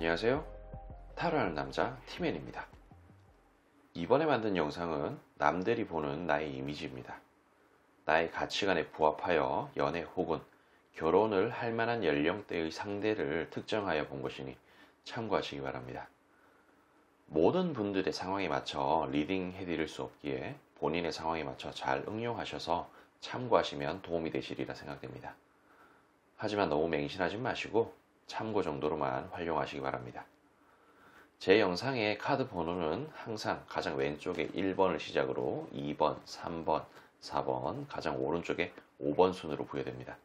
안녕하세요. 타로하는 남자 티맨입니다. 이번에 만든 영상은 남들이 보는 나의 이미지입니다. 나의 가치관에 부합하여 연애 혹은 결혼을 할 만한 연령대의 상대를 특정하여 본 것이니 참고하시기 바랍니다. 모든 분들의 상황에 맞춰 리딩 해드릴 수 없기에 본인의 상황에 맞춰 잘 응용하셔서 참고하시면 도움이 되시리라 생각됩니다. 하지만 너무 맹신하지 마시고 참고 정도로만 활용하시기 바랍니다. 제 영상의 카드 번호는 항상 가장 왼쪽에 1번을 시작으로 2번, 3번, 4번, 가장 오른쪽에 5번 순으로 부여됩니다.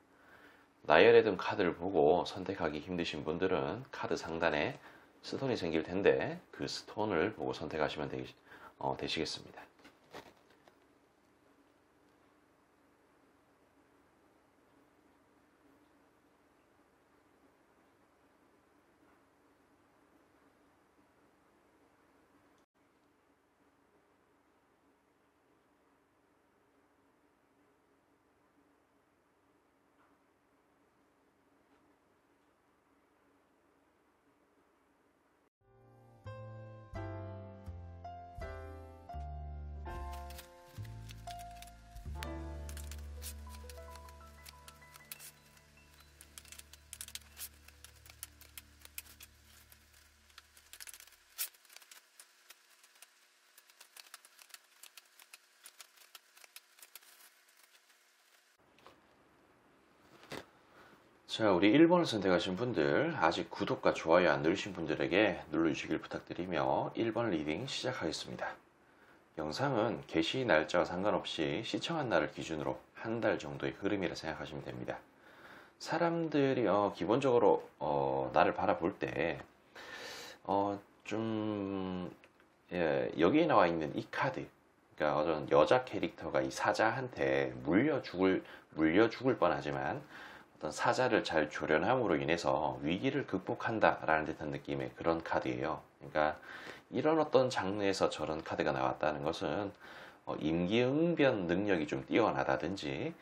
나열해 둔 카드를 보고 선택하기 힘드신 분들은 카드 상단에 스톤이 생길 텐데 그 스톤을 보고 선택하시면 되시겠습니다. 자, 우리 1번을 선택하신 분들, 아직 구독과 좋아요 안 누르신 분들에게 눌러주시길 부탁드리며 1번 리딩 시작하겠습니다. 영상은 게시 날짜와 상관없이 시청한 날을 기준으로 한 달 정도의 흐름이라 생각하시면 됩니다. 사람들이 기본적으로 나를 바라볼 때 여기에 나와 있는 이 카드, 그러니까 어떤 여자 캐릭터가 이 사자한테 물려 죽을 뻔하지만 어떤 사자를 잘 조련함으로 인해서 위기를 극복한다라는 듯한 느낌의 그런 카드예요. 그러니까 이런 어떤 장르에서 저런 카드가 나왔다는 것은 임기응변 능력이 좀 뛰어나다든지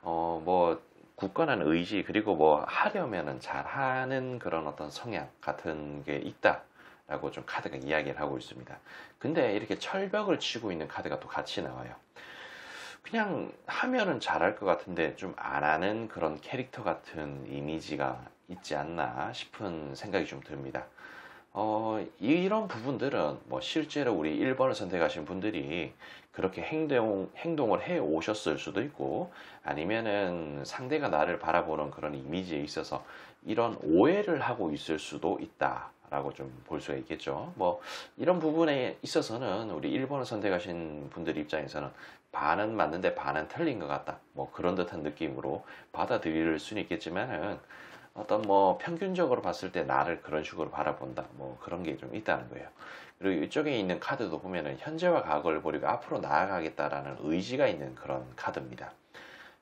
뭐 굳건한 의지, 그리고 뭐 하려면은 잘하는 그런 어떤 성향 같은 게 있다라고 좀 카드가 이야기를 하고 있습니다. 근데 이렇게 철벽을 치고 있는 카드가 또 같이 나와요. 그냥 하면은 잘할 것 같은데 좀 안 하는 그런 캐릭터 같은 이미지가 있지 않나 싶은 생각이 좀 듭니다. 이런 부분들은 뭐 실제로 우리 1번을 선택하신 분들이 그렇게 행동을 해 오셨을 수도 있고, 아니면은 상대가 나를 바라보는 그런 이미지에 있어서 이런 오해를 하고 있을 수도 있다 라고 좀 볼 수가 있겠죠. 뭐 이런 부분에 있어서는 우리 1번을 선택하신 분들 입장에서는 반은 맞는데 반은 틀린 것 같다, 뭐 그런 듯한 느낌으로 받아들일 수는 있겠지만은 어떤 뭐 평균적으로 봤을 때 나를 그런 식으로 바라본다, 뭐 그런 게 좀 있다는 거예요. 그리고 이쪽에 있는 카드도 보면은 현재와 과거를 버리고 앞으로 나아가겠다라는 의지가 있는 그런 카드입니다.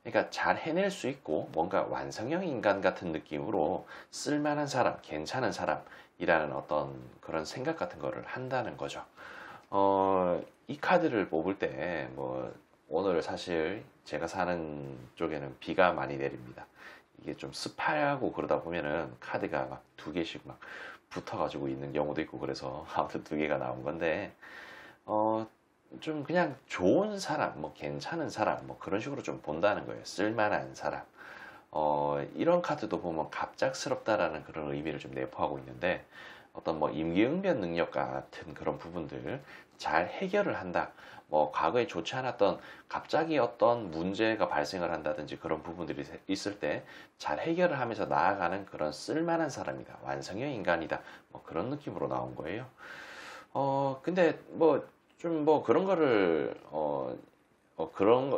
그러니까 잘 해낼 수 있고 뭔가 완성형 인간 같은 느낌으로 쓸만한 사람, 괜찮은 사람이라는 어떤 그런 생각 같은 거를 한다는 거죠. 이 카드를 뽑을 때 뭐 오늘 사실 제가 사는 쪽에는 비가 많이 내립니다. 이게 좀 습하고 그러다 보면은 카드가 막 두 개씩 막 붙어가지고 있는 경우도 있고, 그래서 아무튼 두 개가 나온 건데 좀 그냥 좋은 사람, 뭐 괜찮은 사람, 뭐 그런 식으로 좀 본다는 거예요. 쓸만한 사람. 이런 카드도 보면 갑작스럽다라는 그런 의미를 좀 내포하고 있는데, 어떤 뭐 임기응변 능력 같은 그런 부분들 잘 해결을 한다. 뭐 과거에 좋지 않았던 갑자기 어떤 문제가 발생을 한다든지 그런 부분들이 있을 때 잘 해결을 하면서 나아가는 그런 쓸만한 사람이다, 완성형 인간이다, 뭐 그런 느낌으로 나온 거예요. 근데 뭐 좀 뭐 그런 거를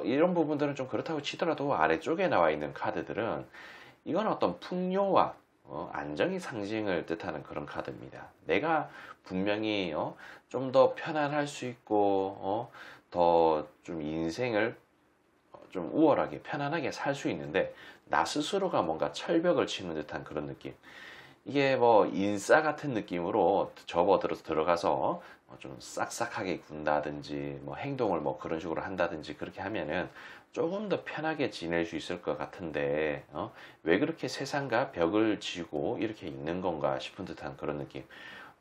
이런 부분들은 좀 그렇다고 치더라도 아래쪽에 나와 있는 카드들은 이건 어떤 풍요와 안정의 상징을 뜻하는 그런 카드입니다. 내가 분명히 좀 더 편안할 수 있고 더 좀 인생을 좀 우월하게 편안하게 살 수 있는데 나 스스로가 뭔가 철벽을 치는 듯한 그런 느낌. 이게 뭐 인싸 같은 느낌으로 들어가서 좀 싹싹하게 군다든지 뭐 행동을 뭐 그런 식으로 한다든지 그렇게 하면은 조금 더 편하게 지낼 수 있을 것 같은데 왜 그렇게 세상과 벽을 지고 이렇게 있는 건가 싶은 듯한 그런 느낌.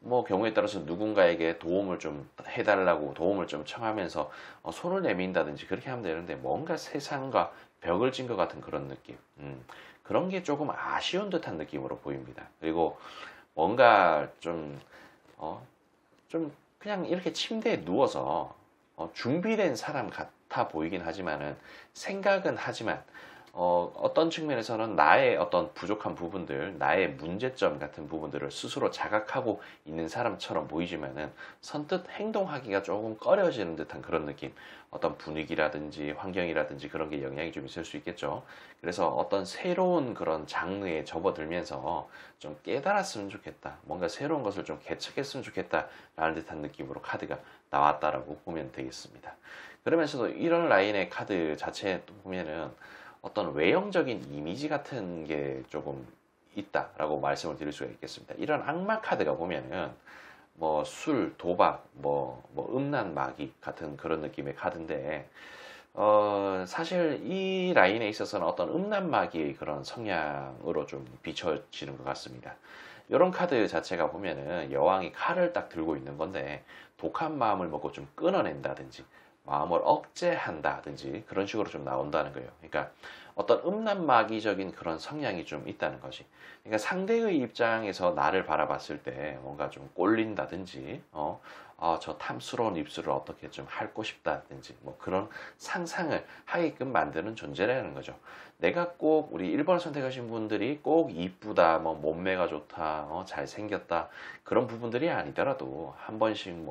뭐 경우에 따라서 누군가에게 도움을 좀 해달라고 도움을 좀 청하면서 손을 내민다든지 그렇게 하면 되는데 뭔가 세상과 벽을 진 것 같은 그런 느낌. 그런 게 조금 아쉬운 듯한 느낌으로 보입니다. 그리고 뭔가 좀 그냥 이렇게 침대에 누워서 준비된 사람 같아 보이긴 하지만은 생각은 하지만 어떤 측면에서는 나의 어떤 부족한 부분들, 나의 문제점 같은 부분들을 스스로 자각하고 있는 사람처럼 보이지만은 선뜻 행동하기가 조금 꺼려지는 듯한 그런 느낌. 어떤 분위기라든지 환경이라든지 그런 게 영향이 좀 있을 수 있겠죠. 그래서 어떤 새로운 그런 장르에 접어들면서 좀 깨달았으면 좋겠다. 뭔가 새로운 것을 좀 개척했으면 좋겠다. 라는 듯한 느낌으로 카드가 나왔다라고 보면 되겠습니다. 그러면서도 이런 라인의 카드 자체에 또 보면은 어떤 외형적인 이미지 같은 게 조금 있다라고 말씀을 드릴 수가 있겠습니다. 이런 악마 카드가 보면은 뭐 술, 도박, 뭐 음란 마귀 같은 그런 느낌의 카드인데 사실 이 라인에 있어서는 어떤 음란 마귀의 그런 성향으로 좀 비춰지는 것 같습니다. 이런 카드 자체가 보면은 여왕이 칼을 딱 들고 있는 건데 독한 마음을 먹고 좀 끊어낸다든지 마음을 억제한다든지 그런 식으로 좀 나온다는 거예요. 그러니까 어떤 음란마귀적인 그런 성향이 좀 있다는 거지. 그러니까 상대의 입장에서 나를 바라봤을 때 뭔가 좀 꼴린다든지, 저 탐스러운 입술을 어떻게 좀 핥고 싶다든지, 뭐 그런 상상을 하게끔 만드는 존재라는 거죠. 내가 꼭 우리 1번 선택하신 분들이 꼭 이쁘다, 뭐 몸매가 좋다, 잘생겼다 그런 부분들이 아니더라도 한 번씩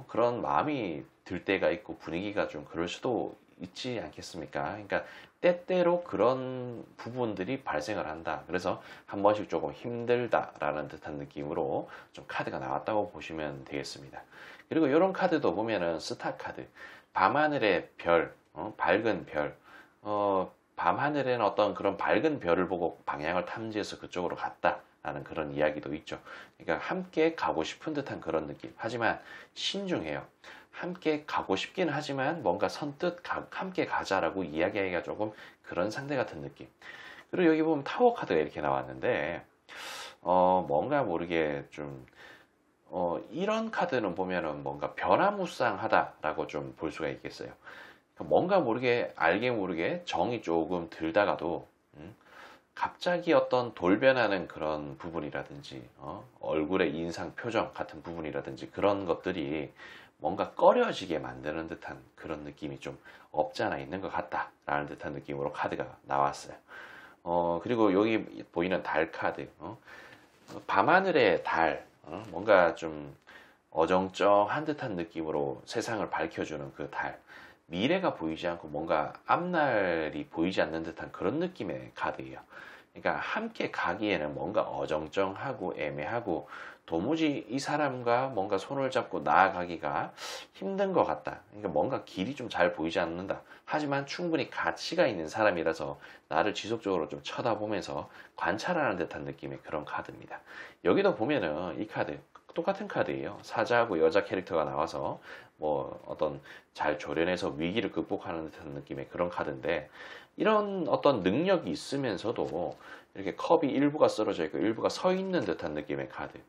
그런 마음이 들 때가 있고 분위기가 좀 그럴 수도 있지 않겠습니까? 그러니까 때때로 그런 부분들이 발생을 한다. 그래서 한 번씩 조금 힘들다라는 듯한 느낌으로 좀 카드가 나왔다고 보시면 되겠습니다. 그리고 이런 카드도 보면은 스타 카드, 밤하늘의 별, 밝은 별, 밤하늘에는 어떤 그런 밝은 별을 보고 방향을 탐지해서 그쪽으로 갔다. 라는 그런 이야기도 있죠. 그러니까 함께 가고 싶은 듯한 그런 느낌. 하지만 신중해요. 함께 가고 싶긴 하지만 뭔가 선뜻 함께 가자라고 이야기하기가 조금 그런 상대 같은 느낌. 그리고 여기 보면 타워 카드가 이렇게 나왔는데 뭔가 모르게 좀 이런 카드는 보면은 뭔가 변화무쌍하다라고 좀 볼 수가 있겠어요. 그러니까 뭔가 모르게 알게 모르게 정이 조금 들다가도 갑자기 어떤 돌변하는 그런 부분이라든지 얼굴의 인상 표정 같은 부분이라든지 그런 것들이 뭔가 꺼려지게 만드는 듯한 그런 느낌이 좀 없지 않아 있는 것 같다라는 듯한 느낌으로 카드가 나왔어요. 그리고 여기 보이는 달 카드, 밤하늘의 달, 뭔가 좀 어정쩡한 듯한 느낌으로 세상을 밝혀주는 그 달, 미래가 보이지 않고 뭔가 앞날이 보이지 않는 듯한 그런 느낌의 카드예요. 그러니까 함께 가기에는 뭔가 어정쩡하고 애매하고 도무지 이 사람과 뭔가 손을 잡고 나아가기가 힘든 것 같다. 그러니까 뭔가 길이 좀 잘 보이지 않는다. 하지만 충분히 가치가 있는 사람이라서 나를 지속적으로 좀 쳐다보면서 관찰하는 듯한 느낌의 그런 카드입니다. 여기도 보면은 이 카드 똑같은 카드예요. 사자하고 여자 캐릭터가 나와서 뭐 어떤 잘 조련해서 위기를 극복하는 듯한 느낌의 그런 카드인데 이런 어떤 능력이 있으면서도 이렇게 컵이 일부가 쓰러져 있고 일부가 서 있는 듯한 느낌의 카드.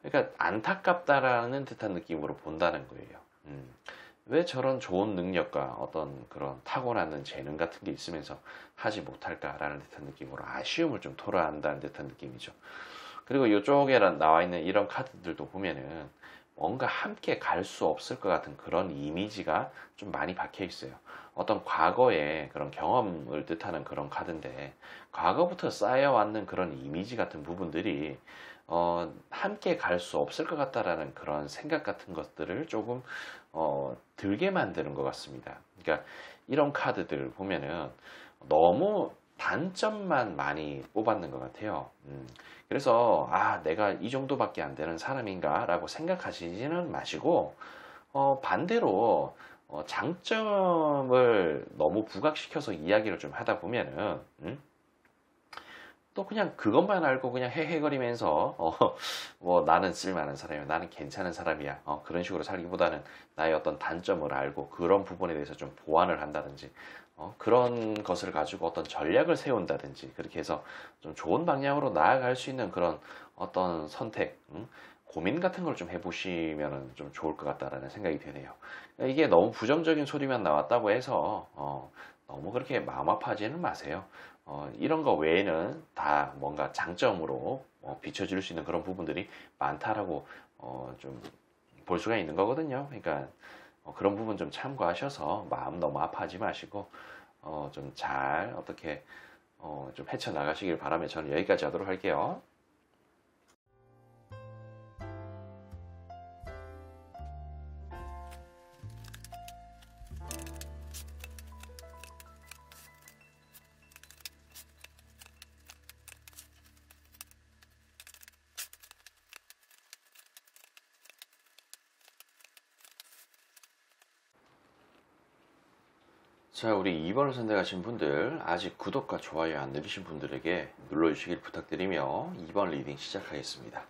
그러니까 안타깝다라는 듯한 느낌으로 본다는 거예요. 왜 저런 좋은 능력과 어떤 그런 타고나는 재능 같은 게 있으면서 하지 못할까라는 듯한 느낌으로 아쉬움을 좀 토로한다는 듯한 느낌이죠. 그리고 이쪽에 나와 있는 이런 카드들도 보면은 뭔가 함께 갈 수 없을 것 같은 그런 이미지가 좀 많이 박혀 있어요. 어떤 과거의 그런 경험을 뜻하는 그런 카드인데 과거부터 쌓여왔는 그런 이미지 같은 부분들이 함께 갈 수 없을 것 같다라는 그런 생각 같은 것들을 조금 들게 만드는 것 같습니다. 그러니까 이런 카드들 보면은 너무 단점만 많이 뽑았는 것 같아요. 그래서 내가 이 정도밖에 안 되는 사람인가 라고 생각하시지는 마시고 반대로 장점을 너무 부각시켜서 이야기를 좀 하다 보면은 또 그냥 그것만 알고 그냥 헤헤거리면서 뭐 나는 쓸만한 사람이야, 나는 괜찮은 사람이야, 그런 식으로 살기보다는 나의 어떤 단점을 알고 그런 부분에 대해서 좀 보완을 한다든지 그런 것을 가지고 어떤 전략을 세운다든지 그렇게 해서 좀 좋은 방향으로 나아갈 수 있는 그런 어떤 선택, 고민 같은 걸 좀 해보시면 좀 좋을 것 같다라는 생각이 드네요. 이게 너무 부정적인 소리만 나왔다고 해서 너무 그렇게 마음 아파하지는 마세요. 이런 거 외에는 다 뭔가 장점으로 비춰질 수 있는 그런 부분들이 많다라고 좀 볼 수가 있는 거거든요. 그러니까 그런 부분 좀 참고하셔서 마음 너무 아파하지 마시고 좀 잘 어떻게 좀 헤쳐나가시길 바라며 저는 여기까지 하도록 할게요. 자, 우리 2번을 선택하신 분들, 아직 구독과 좋아요 안 누르신 분들에게 눌러주시길 부탁드리며 2번 리딩 시작하겠습니다.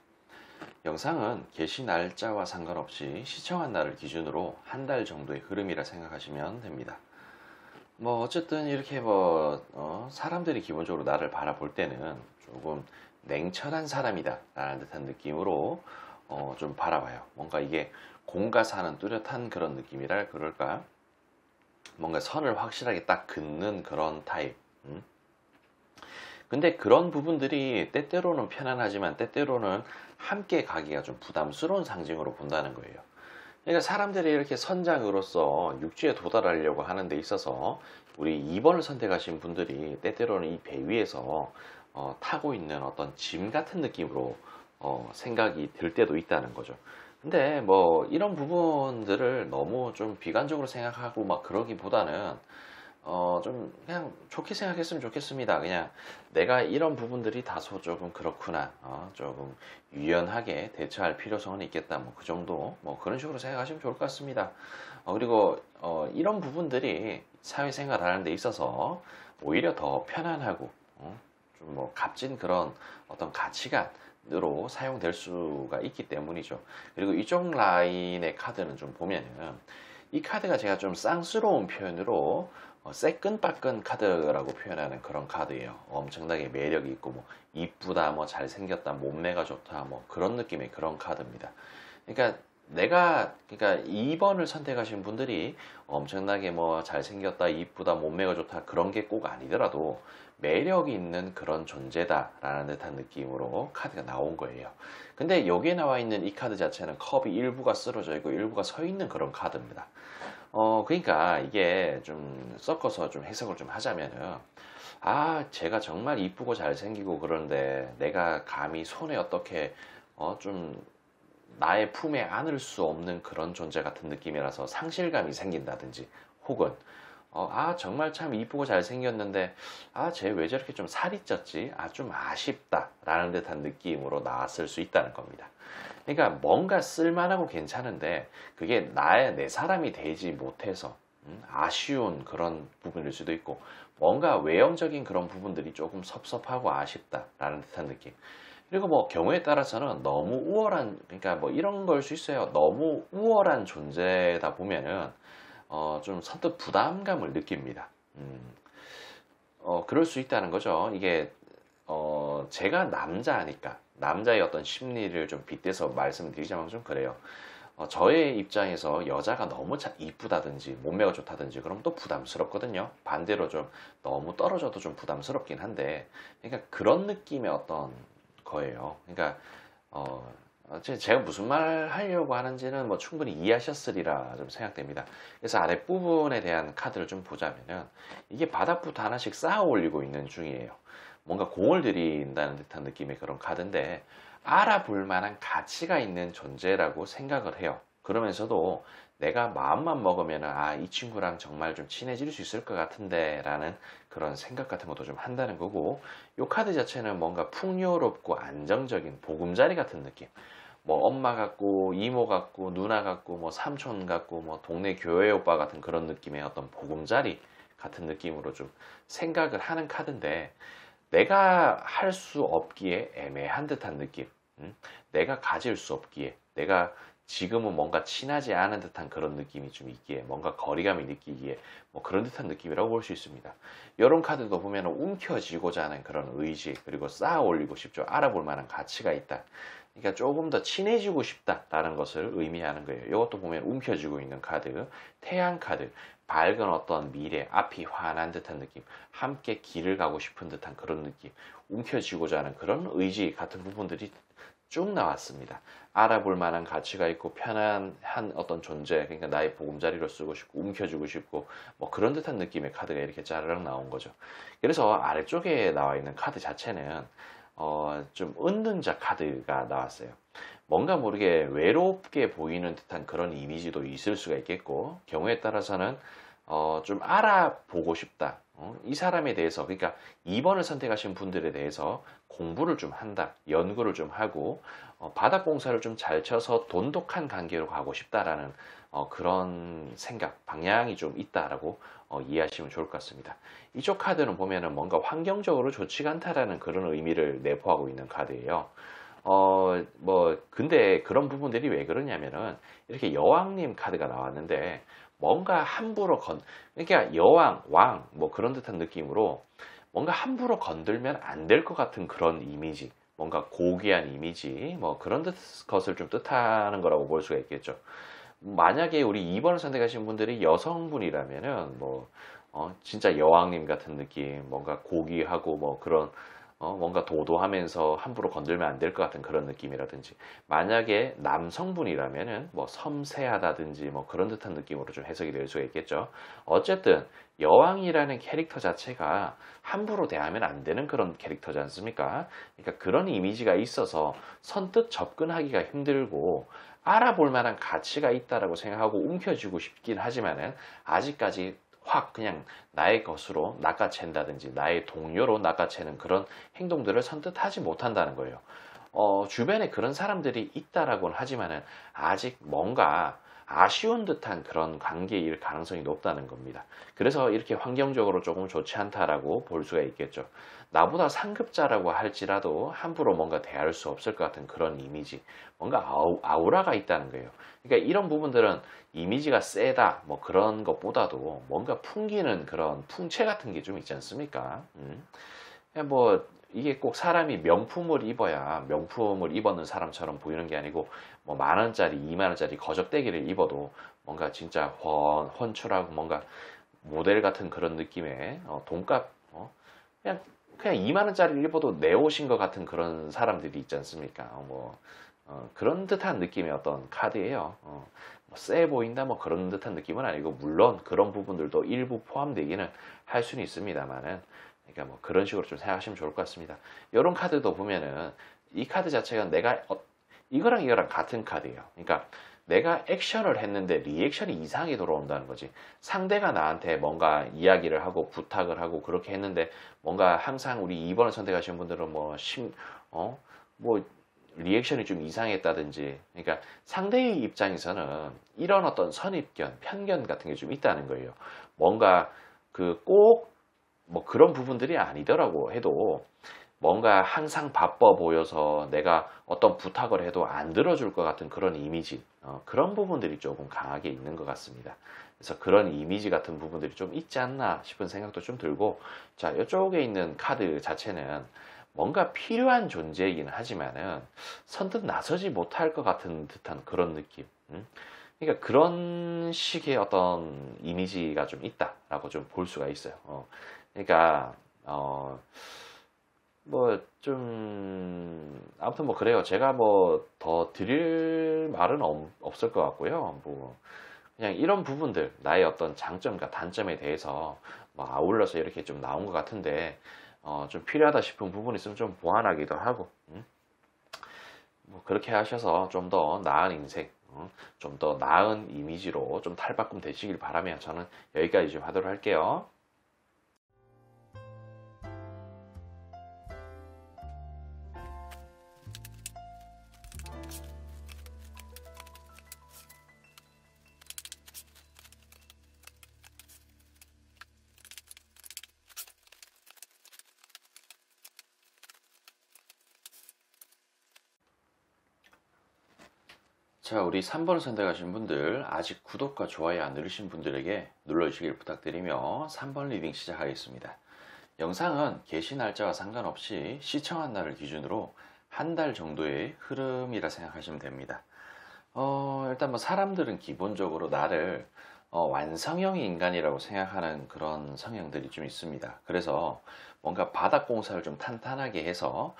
영상은 게시 날짜와 상관없이 시청한 날을 기준으로 한 달 정도의 흐름이라 생각하시면 됩니다. 뭐 어쨌든 이렇게 사람들이 기본적으로 나를 바라볼 때는 조금 냉철한 사람이다 라는 듯한 느낌으로 좀 바라봐요. 뭔가 이게 공과 사는 뚜렷한 그런 느낌이라 그럴까, 뭔가 선을 확실하게 딱 긋는 그런 타입. 근데 그런 부분들이 때때로는 편안하지만 때때로는 함께 가기가 좀 부담스러운 상징으로 본다는 거예요. 그러니까 사람들이 이렇게 선장으로서 육지에 도달하려고 하는 데 있어서 우리 2번을 선택하신 분들이 때때로는 이 배 위에서 타고 있는 어떤 짐 같은 느낌으로 생각이 들 때도 있다는 거죠. 근데 뭐 이런 부분들을 너무 좀 비관적으로 생각하고 막 그러기보다는 좀 그냥 좋게 생각했으면 좋겠습니다. 그냥 내가 이런 부분들이 다소 조금 그렇구나, 조금 유연하게 대처할 필요성은 있겠다, 뭐 그 정도, 뭐 그런 식으로 생각하시면 좋을 것 같습니다. 그리고 이런 부분들이 사회생활 하는 데 있어서 오히려 더 편안하고 좀 뭐 값진 그런 어떤 가치관으로 사용될 수가 있기 때문이죠. 그리고 이쪽 라인의 카드는 좀 보면은 이 카드가 제가 좀 쌍스러운 표현으로 새끈빠끈 카드라고 표현하는 그런 카드예요. 엄청나게 매력이 있고 뭐 이쁘다, 뭐 잘생겼다, 몸매가 좋다, 뭐 그런 느낌의 그런 카드입니다. 그러니까 그러니까 2번을 선택하신 분들이 엄청나게 뭐 잘생겼다, 이쁘다, 몸매가 좋다 그런 게 꼭 아니더라도 매력이 있는 그런 존재다라는 듯한 느낌으로 카드가 나온 거예요. 근데 여기에 나와 있는 이 카드 자체는 컵이 일부가 쓰러져 있고 일부가 서 있는 그런 카드입니다. 그러니까 이게 좀 섞어서 좀 해석을 좀 하자면은, 제가 정말 이쁘고 잘생기고 그런데 내가 감히 손에 어떻게 좀 나의 품에 안을 수 없는 그런 존재 같은 느낌이라서 상실감이 생긴다든지, 혹은 정말 참 이쁘고 잘생겼는데 쟤 왜 저렇게 좀 살이 쪘지? 좀 아쉽다 라는 듯한 느낌으로 나왔을 수 있다는 겁니다. 그러니까 뭔가 쓸만하고 괜찮은데 그게 내 사람이 되지 못해서 아쉬운 그런 부분일 수도 있고, 뭔가 외형적인 그런 부분들이 조금 섭섭하고 아쉽다라는 듯한 느낌. 그리고 뭐 경우에 따라서는 너무 우월한, 그러니까 뭐 이런 걸 수 있어요. 너무 우월한 존재다 보면은 좀 선뜻 부담감을 느낍니다. 그럴 수 있다는 거죠. 이게 제가 남자니까 남자의 어떤 심리를 좀 빗대서 말씀을 드리자면 좀 그래요. 저의 입장에서 여자가 너무 이쁘다든지 몸매가 좋다든지 그러면 또 부담스럽거든요. 반대로 좀 너무 떨어져도 좀 부담스럽긴 한데, 그러니까 그런 느낌의 어떤 거예요. 그러니까 제가 무슨 말 하려고 하는지는 뭐 충분히 이해하셨으리라 좀 생각됩니다. 그래서 아랫부분에 대한 카드를 좀 보자면은 이게 바닥부터 하나씩 쌓아 올리고 있는 중이에요. 뭔가 공을 들인다는 듯한 느낌의 그런 카드인데, 알아볼 만한 가치가 있는 존재라고 생각을 해요. 그러면서도 내가 마음만 먹으면 이 친구랑 정말 좀 친해질 수 있을 것 같은데 라는 그런 생각 같은 것도 좀 한다는 거고, 이 카드 자체는 뭔가 풍요롭고 안정적인 보금자리 같은 느낌, 뭐 엄마 같고 이모 같고 누나 같고 뭐 삼촌 같고 뭐 동네 교회 오빠 같은 그런 느낌의 어떤 보금자리 같은 느낌으로 좀 생각을 하는 카드인데, 내가 할 수 없기에 애매한 듯한 느낌, 내가 가질 수 없기에, 내가 지금은 뭔가 친하지 않은 듯한 그런 느낌이 좀 있기에, 뭔가 거리감이 느끼기에 뭐 그런 듯한 느낌이라고 볼 수 있습니다. 이런 카드도 보면 움켜쥐고자 하는 그런 의지, 그리고 쌓아 올리고 싶죠. 알아볼 만한 가치가 있다. 그러니까 조금 더 친해지고 싶다라는 것을 의미하는 거예요. 이것도 보면 움켜쥐고 있는 카드, 태양 카드, 밝은 어떤 미래, 앞이 환한 듯한 느낌, 함께 길을 가고 싶은 듯한 그런 느낌, 움켜쥐고자 하는 그런 의지 같은 부분들이 쭉 나왔습니다. 알아볼 만한 가치가 있고 편안한 어떤 존재, 그러니까 나의 보금자리로 쓰고 싶고 움켜쥐고 싶고 뭐 그런 듯한 느낌의 카드가 이렇게 짜르륵 나온 거죠. 그래서 아래쪽에 나와 있는 카드 자체는 좀 은둔자 카드가 나왔어요. 뭔가 모르게 외롭게 보이는 듯한 그런 이미지도 있을 수가 있겠고, 경우에 따라서는 좀 알아보고 싶다. 이 사람에 대해서, 그러니까 2번을 선택하신 분들에 대해서 공부를 좀 한다. 연구를 좀 하고, 바닥 공사를 좀 잘 쳐서 돈독한 관계로 가고 싶다라는 그런 생각, 방향이 좀 있다라고 이해하시면 좋을 것 같습니다. 이쪽 카드는 보면은 뭔가 환경적으로 좋지가 않다라는 그런 의미를 내포하고 있는 카드예요. 근데 그런 부분들이 왜 그러냐면은, 이렇게 여왕님 카드가 나왔는데, 뭔가 함부로 그러니까 여왕, 왕, 뭐 그런 듯한 느낌으로 뭔가 함부로 건들면 안 될 것 같은 그런 이미지, 뭔가 고귀한 이미지, 뭐 그런 것을 좀 뜻하는 거라고 볼 수가 있겠죠. 만약에 우리 2번을 선택하신 분들이 여성분이라면은, 진짜 여왕님 같은 느낌, 뭔가 고귀하고 뭐 그런 뭔가 도도하면서 함부로 건들면 안 될 것 같은 그런 느낌이라든지, 만약에 남성분이라면은 뭐 섬세하다든지 뭐 그런 듯한 느낌으로 좀 해석이 될 수가 있겠죠. 어쨌든 여왕이라는 캐릭터 자체가 함부로 대하면 안 되는 그런 캐릭터지 않습니까? 그러니까 그런 이미지가 있어서 선뜻 접근하기가 힘들고, 알아볼 만한 가치가 있다라고 생각하고 움켜쥐고 싶긴 하지만은, 아직까지 확 그냥 나의 것으로 낚아챈다든지 나의 동료로 낚아채는 그런 행동들을 선뜻 하지 못한다는 거예요. 주변에 그런 사람들이 있다라고는 하지만은 아직 뭔가 아쉬운 듯한 그런 관계일 가능성이 높다는 겁니다. 그래서 이렇게 환경적으로 조금 좋지 않다라고 볼 수가 있겠죠. 나보다 상급자라고 할지라도 함부로 뭔가 대할 수 없을 것 같은 그런 이미지, 뭔가 아우라가 있다는 거예요. 그러니까 이런 부분들은 이미지가 세다 뭐 그런 것보다도 뭔가 풍기는 그런 풍채 같은 게 좀 있지 않습니까? 그냥 뭐 이게 꼭 사람이 명품을 입어야 명품을 입었는 사람처럼 보이는 게 아니고, 뭐 10,000원짜리, 20,000원짜리 거적대기를 입어도 뭔가 진짜 훤출하고 뭔가 모델 같은 그런 느낌의 돈값, 그냥 20,000원짜리를 입어도 내 옷인 것 같은 그런 사람들이 있지 않습니까? 그런 듯한 느낌의 어떤 카드예요. 쎄 보인다 뭐 그런 듯한 느낌은 아니고, 물론 그런 부분들도 일부 포함되기는 할 수는 있습니다만은, 그러니까 뭐 그런 식으로 좀 생각하시면 좋을 것 같습니다. 이런 카드도 보면은 이 카드 자체가 이거랑 이거랑 같은 카드예요. 그러니까 내가 액션을 했는데 리액션이 이상하게 돌아온다는 거지. 상대가 나한테 뭔가 이야기를 하고 부탁을 하고 그렇게 했는데, 뭔가 항상 우리 2번을 선택하신 분들은 뭐 리액션이 좀 이상했다든지, 그러니까 상대의 입장에서는 이런 어떤 선입견, 편견 같은 게 좀 있다는 거예요. 뭔가 꼭 뭐 그런 부분들이 아니더라고 해도, 뭔가 항상 바빠 보여서 내가 어떤 부탁을 해도 안 들어줄 것 같은 그런 이미지, 그런 부분들이 조금 강하게 있는 것 같습니다. 그래서 그런 이미지 같은 부분들이 좀 있지 않나 싶은 생각도 좀 들고, 자, 이쪽에 있는 카드 자체는 뭔가 필요한 존재이긴 하지만은 선뜻 나서지 못할 것 같은 듯한 그런 느낌. 그러니까 그런 식의 어떤 이미지가 좀 있다라고 좀 볼 수가 있어요. 그러니까 뭐 좀 아무튼 뭐 그래요. 제가 뭐 더 드릴 말은 없을 것 같고요. 뭐 그냥 이런 부분들, 나의 어떤 장점과 단점에 대해서 뭐 아울러서 이렇게 좀 나온 것 같은데, 좀 필요하다 싶은 부분이 있으면 좀 보완하기도 하고, 뭐 그렇게 하셔서 좀 더 나은 인생, 좀 더 나은 이미지로 좀 탈바꿈 되시길 바라며 저는 여기까지 좀 하도록 할게요. 자, 우리 3번을 선택하신 분들, 아직 구독과 좋아요 안 누르신 분들에게 눌러주시길 부탁드리며 3번 리딩 시작하겠습니다. 영상은 게시 날짜와 상관없이 시청한 날을 기준으로 한 달 정도의 흐름이라 생각하시면 됩니다. 일단 뭐 사람들은 기본적으로 나를 완성형 인간이라고 생각하는 그런 성향들이 좀 있습니다. 그래서 뭔가 바닥 공사를 좀 탄탄하게 해서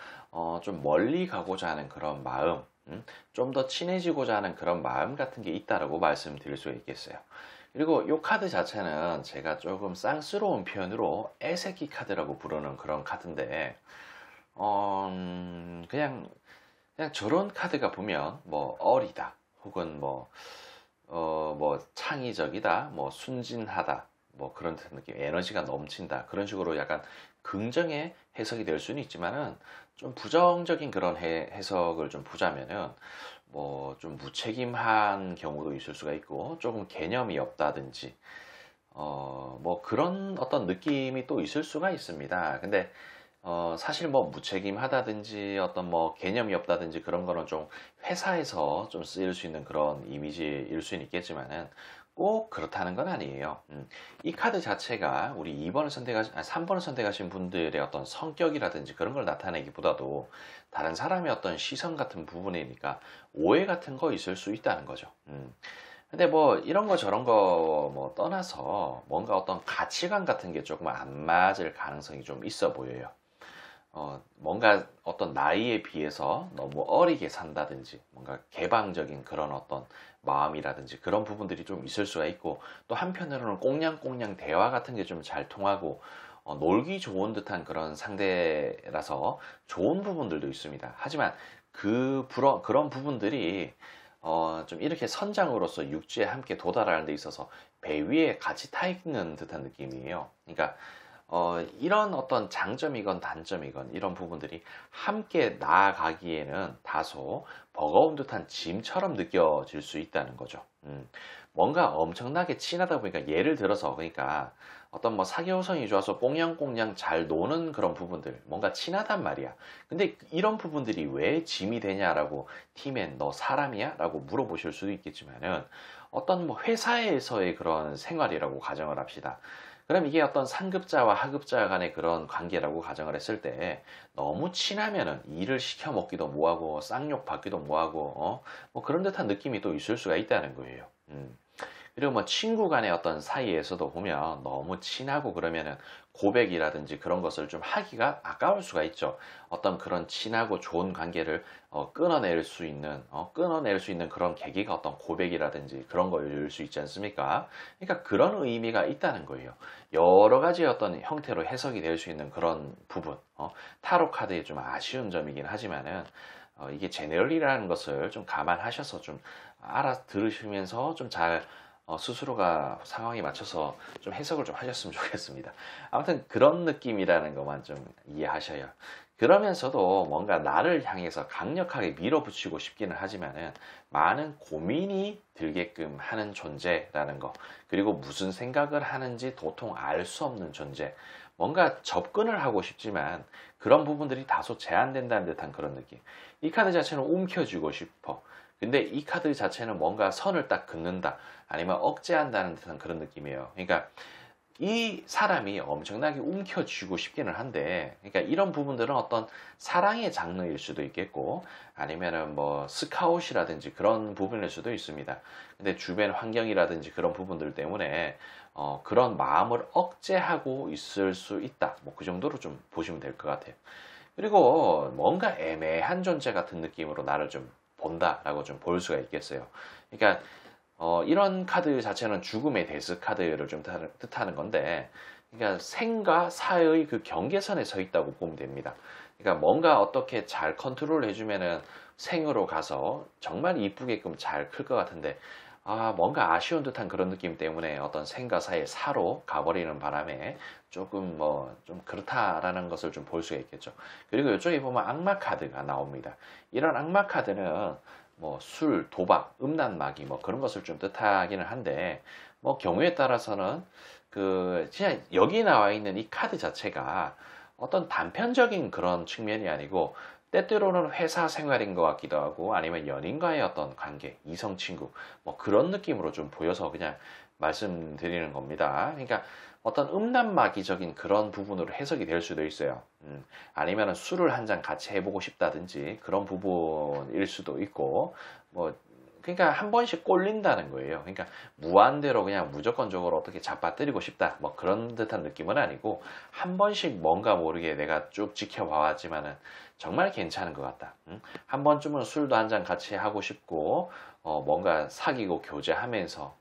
좀 멀리 가고자 하는 그런 마음, 좀 더 친해지고자 하는 그런 마음 같은 게 있다라고 말씀드릴 수가 있겠어요. 그리고 이 카드 자체는 제가 조금 쌍스러운 표현으로 애새끼 카드라고 부르는 그런 카드인데, 그냥 저런 카드가 보면 뭐 어리다, 혹은 뭐 창의적이다, 뭐 순진하다, 뭐 그런 느낌, 에너지가 넘친다, 그런 식으로 약간 긍정의 해석이 될 수는 있지만은 좀 부정적인 그런 해석을 좀 보자면은 뭐 좀 무책임한 경우도 있을 수가 있고, 조금 개념이 없다든지 뭐 그런 어떤 느낌이 또 있을 수가 있습니다. 근데 사실 뭐 무책임하다든지 어떤 뭐 개념이 없다든지 그런 거는 좀 회사에서 좀 쓰일 수 있는 그런 이미지일 수는 있겠지만은 꼭 그렇다는 건 아니에요. 이 카드 자체가 우리 3번을 선택하신 분들의 어떤 성격이라든지 그런 걸 나타내기보다도 다른 사람의 어떤 시선 같은 부분이니까 오해 같은 거 있을 수 있다는 거죠. 근데 뭐 이런 거 저런 거 뭐 떠나서 뭔가 어떤 가치관 같은 게 조금 안 맞을 가능성이 좀 있어 보여요. 뭔가 어떤 나이에 비해서 너무 어리게 산다든지, 뭔가 개방적인 그런 어떤 마음이라든지 그런 부분들이 좀 있을 수가 있고, 또 한편으로는 꽁냥꽁냥 대화 같은 게 좀 잘 통하고, 놀기 좋은 듯한 그런 상대라서 좋은 부분들도 있습니다. 하지만 그런 부분들이 좀 이렇게 선장으로서 육지에 함께 도달하는 데 있어서 배 위에 같이 타 있는 듯한 느낌이에요. 그러니까 이런 어떤 장점이건 단점이건 이런 부분들이 함께 나아가기에는 다소 버거운 듯한 짐처럼 느껴질 수 있다는 거죠. 뭔가 엄청나게 친하다 보니까, 예를 들어서 그러니까 어떤 뭐 사교성이 좋아서 꽁냥꽁냥 잘 노는 그런 부분들, 뭔가 친하단 말이야. 근데 이런 부분들이 왜 짐이 되냐라고, 팀엔 너 사람이야? 라고 물어보실 수도 있겠지만은, 어떤 뭐 회사에서의 그런 생활이라고 가정을 합시다. 그럼 이게 어떤 상급자와 하급자 간의 그런 관계라고 가정을 했을 때, 너무 친하면은 일을 시켜 먹기도 뭐하고 쌍욕 받기도 뭐하고 뭐 그런 듯한 느낌이 또 있을 수가 있다는 거예요. 그리고 뭐 친구 간의 어떤 사이에서도 보면 너무 친하고 그러면은 고백이라든지 그런 것을 좀 하기가 아까울 수가 있죠. 어떤 그런 친하고 좋은 관계를 끊어낼 수 있는 그런 계기가 어떤 고백이라든지 그런 거일 수 있지 않습니까? 그러니까 그런 의미가 있다는 거예요. 여러 가지 어떤 형태로 해석이 될 수 있는 그런 부분, 타로 카드의 좀 아쉬운 점이긴 하지만은, 이게 제너럴이라는 것을 좀 감안하셔서 좀 알아들으시면서 좀 잘 스스로가 상황에 맞춰서 좀 해석을 좀 하셨으면 좋겠습니다. 아무튼 그런 느낌이라는 것만 좀 이해하셔요. 그러면서도 뭔가 나를 향해서 강력하게 밀어붙이고 싶기는 하지만은, 많은 고민이 들게끔 하는 존재라는 거, 그리고 무슨 생각을 하는지 도통 알 수 없는 존재, 뭔가 접근을 하고 싶지만 그런 부분들이 다소 제한된다는 듯한 그런 느낌. 이 카드 자체는 움켜쥐고 싶어. 근데 이 카드 자체는 뭔가 선을 딱 긋는다, 아니면 억제한다는 듯한 그런 느낌이에요. 그러니까 이 사람이 엄청나게 움켜쥐고 싶기는 한데, 그러니까 이런 부분들은 어떤 사랑의 장르일 수도 있겠고, 아니면은 뭐 스카웃이라든지 그런 부분일 수도 있습니다. 근데 주변 환경이라든지 그런 부분들 때문에 그런 마음을 억제하고 있을 수 있다. 뭐 그 정도로 좀 보시면 될 것 같아요. 그리고 뭔가 애매한 존재 같은 느낌으로 나를 좀 본다라고 좀 볼 수가 있겠어요. 그러니까 이런 카드 자체는 죽음의 데스 카드를 좀 뜻하는 건데, 그러니까 생과 사의 그 경계선에 서 있다고 보면 됩니다. 그러니까 뭔가 어떻게 잘 컨트롤 해주면은 생으로 가서 정말 이쁘게끔 잘 클 것 같은데, 뭔가 아쉬운 듯한 그런 느낌 때문에 어떤 생과 사의 사로 가버리는 바람에 조금 뭐 좀 그렇다라는 것을 좀 볼 수가 있겠죠. 그리고 이쪽에 보면 악마 카드가 나옵니다. 이런 악마 카드는 뭐 술, 도박, 음란마귀 뭐 그런 것을 좀 뜻하기는 한데, 뭐 경우에 따라서는 진짜 여기 나와 있는 이 카드 자체가 어떤 단편적인 그런 측면이 아니고 때때로는 회사 생활인 것 같기도 하고 아니면 연인과의 어떤 관계, 이성 친구 뭐 그런 느낌으로 좀 보여서 그냥 말씀드리는 겁니다. 그러니까 어떤 음란마귀적인 그런 부분으로 해석이 될 수도 있어요. 아니면 술을 한 잔 같이 해보고 싶다든지 그런 부분일 수도 있고 뭐 그러니까 한 번씩 꼴린다는 거예요. 그러니까 무한대로 그냥 무조건적으로 어떻게 잡아뜨리고 싶다 뭐 그런 듯한 느낌은 아니고 한 번씩 뭔가 모르게 내가 쭉 지켜봐왔지만은 정말 괜찮은 것 같다. 한 번쯤은 술도 한 잔 같이 하고 싶고 뭔가 사귀고 교제하면서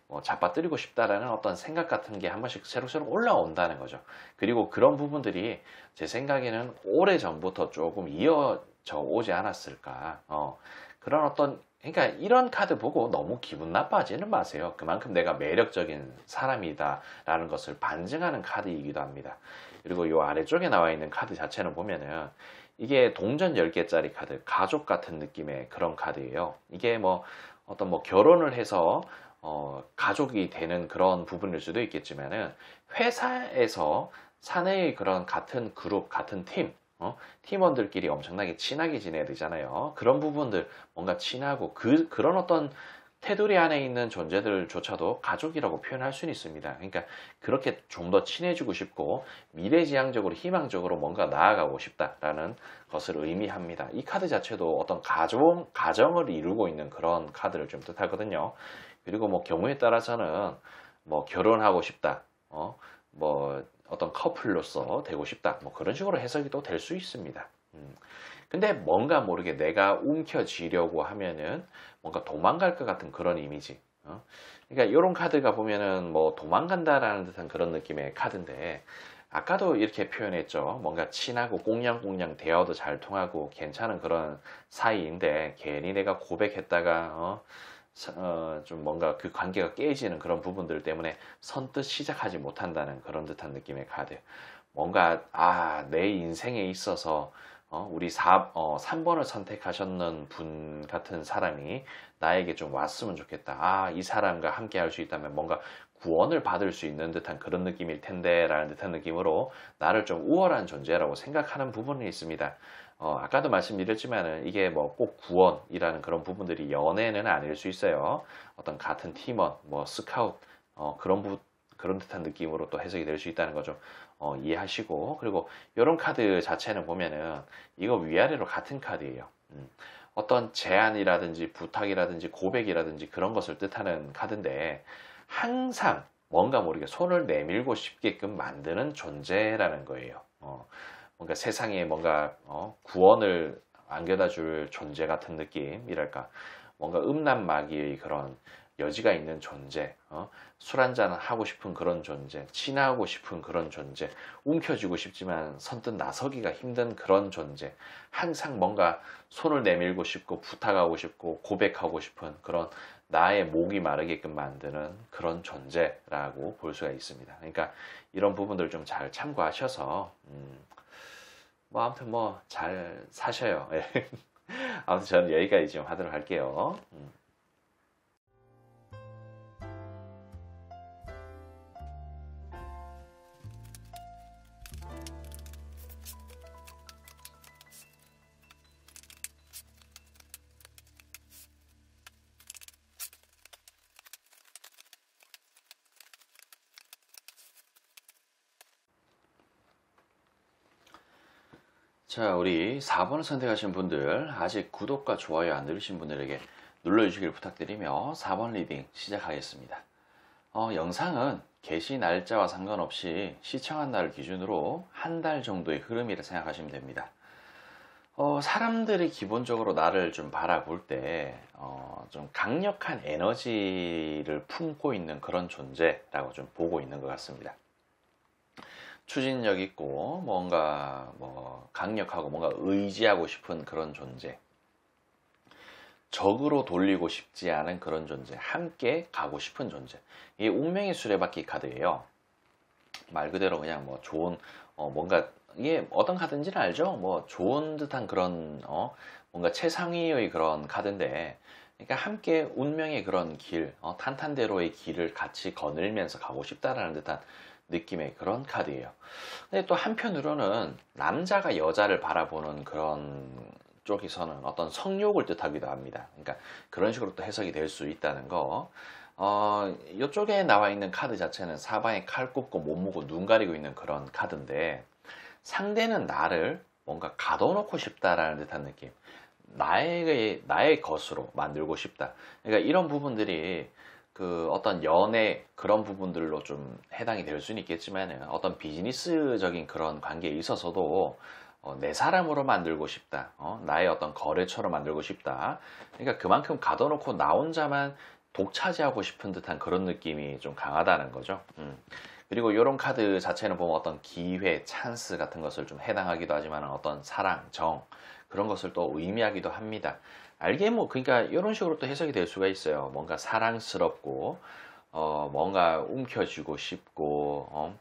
뭐 잡아뜨리고 싶다라는 어떤 생각 같은 게 한 번씩 새록새록 올라온다는 거죠. 그리고 그런 부분들이 제 생각에는 오래전부터 조금 이어져 오지 않았을까. 그런 어떤 그러니까 이런 카드 보고 너무 기분 나빠하지는 마세요. 그만큼 내가 매력적인 사람이다라는 것을 반증하는 카드이기도 합니다. 그리고 이 아래쪽에 나와 있는 카드 자체는 보면은 이게 동전 10개짜리 카드, 가족 같은 느낌의 그런 카드예요. 이게 뭐 어떤 뭐 결혼을 해서 가족이 되는 그런 부분일 수도 있겠지만은 회사에서 사내의 그런 같은 그룹, 같은 팀, 팀원들끼리 엄청나게 친하게 지내야 되잖아요. 그런 부분들 뭔가 친하고 그런 어떤 테두리 안에 있는 존재들조차도 가족이라고 표현할 수는 있습니다. 그러니까 그렇게 좀 더 친해지고 싶고 미래지향적으로 희망적으로 뭔가 나아가고 싶다라는 것을 의미합니다. 이 카드 자체도 어떤 가정을 이루고 있는 그런 카드를 좀 뜻하거든요. 그리고 뭐 경우에 따라서는 뭐 결혼하고 싶다, 뭐 어떤 커플로서 되고 싶다, 뭐 그런 식으로 해석이 또 될 수 있습니다. 근데 뭔가 모르게 내가 움켜쥐려고 하면은 뭔가 도망갈 것 같은 그런 이미지. 그러니까 이런 카드가 보면은 뭐 도망간다라는 듯한 그런 느낌의 카드인데 아까도 이렇게 표현했죠. 뭔가 친하고 꽁냥꽁냥 대화도 잘 통하고 괜찮은 그런 사이인데 괜히 내가 고백했다가 좀 뭔가 그 관계가 깨지는 그런 부분들 때문에 선뜻 시작하지 못한다는 그런 듯한 느낌의 카드. 뭔가 내 인생에 있어서 우리 3번을 선택하셨는 분 같은 사람이 나에게 좀 왔으면 좋겠다. 이 사람과 함께 할 수 있다면 뭔가 구원을 받을 수 있는 듯한 그런 느낌일 텐데 라는 듯한 느낌으로 나를 좀 우월한 존재라고 생각하는 부분이 있습니다. 아까도 말씀드렸지만은 이게 뭐 꼭 구원이라는 그런 부분들이 연애는 아닐 수 있어요. 어떤 같은 팀원, 뭐 스카웃, 그런 듯한 느낌으로 또 해석이 될 수 있다는 거죠. 이해하시고 그리고 이런 카드 자체는 보면은 이거 위아래로 같은 카드예요. 어떤 제안이라든지 부탁이라든지 고백이라든지 그런 것을 뜻하는 카드인데 항상 뭔가 모르게 손을 내밀고 싶게끔 만드는 존재라는 거예요. 뭔가 세상에 뭔가 구원을 안겨다 줄 존재 같은 느낌이랄까. 뭔가 음란마귀의 그런 여지가 있는 존재, 술 한잔 하고 싶은 그런 존재, 친하고 싶은 그런 존재, 움켜쥐고 싶지만 선뜻 나서기가 힘든 그런 존재, 항상 뭔가 손을 내밀고 싶고 부탁하고 싶고 고백하고 싶은 그런 나의 목이 마르게끔 만드는 그런 존재라고 볼 수가 있습니다. 그러니까 이런 부분들 좀 잘 참고하셔서 뭐 아무튼 뭐 잘 사셔요. 아무튼 저는 여기까지 좀 하도록 할게요. 자, 우리 4번을 선택하신 분들 아직 구독과 좋아요 안 누르신 분들에게 눌러주시길 부탁드리며 4번 리딩 시작하겠습니다. 영상은 게시 날짜와 상관없이 시청한 날을 기준으로 한 달 정도의 흐름이라 생각하시면 됩니다. 사람들이 기본적으로 나를 좀 바라볼 때, 좀 강력한 에너지를 품고 있는 그런 존재라고 좀 보고 있는 것 같습니다. 추진력 있고, 뭔가, 강력하고, 뭔가 의지하고 싶은 그런 존재. 적으로 돌리고 싶지 않은 그런 존재. 함께 가고 싶은 존재. 이게 운명의 수레바퀴 카드예요. 말 그대로 그냥 뭐 좋은, 뭔가, 이게 어떤 카드인지는 알죠? 뭐 좋은 듯한 그런, 뭔가 최상위의 그런 카드인데, 그러니까 함께 운명의 그런 길, 탄탄대로의 길을 같이 거닐면서 가고 싶다라는 듯한 느낌의 그런 카드예요. 근데 또 한편으로는 남자가 여자를 바라보는 그런 쪽에서는 어떤 성욕을 뜻하기도 합니다. 그러니까 그런 식으로 또 해석이 될 수 있다는 거. 이쪽에 나와 있는 카드 자체는 사방에 칼 꼽고 못 모고 눈 가리고 있는 그런 카드인데, 상대는 나를 뭔가 가둬놓고 싶다라는 듯한 느낌. 나의 것으로 만들고 싶다. 그러니까 이런 부분들이 그 어떤 연애 그런 부분들로 좀 해당이 될 수는 있겠지만, 어떤 비즈니스적인 그런 관계에 있어서도 내 사람으로 만들고 싶다. 나의 어떤 거래처로 만들고 싶다. 그러니까 그만큼 가둬놓고 나 혼자만 독차지하고 싶은 듯한 그런 느낌이 좀 강하다는 거죠. 그리고 이런 카드 자체는 보면 어떤 기회, 찬스 같은 것을 좀 해당하기도 하지만, 어떤 사랑, 정 그런 것을 또 의미하기도 합니다. 알게 뭐 그러니까 이런 식으로 또 해석이 될 수가 있어요. 뭔가 사랑스럽고 뭔가 움켜쥐고 싶고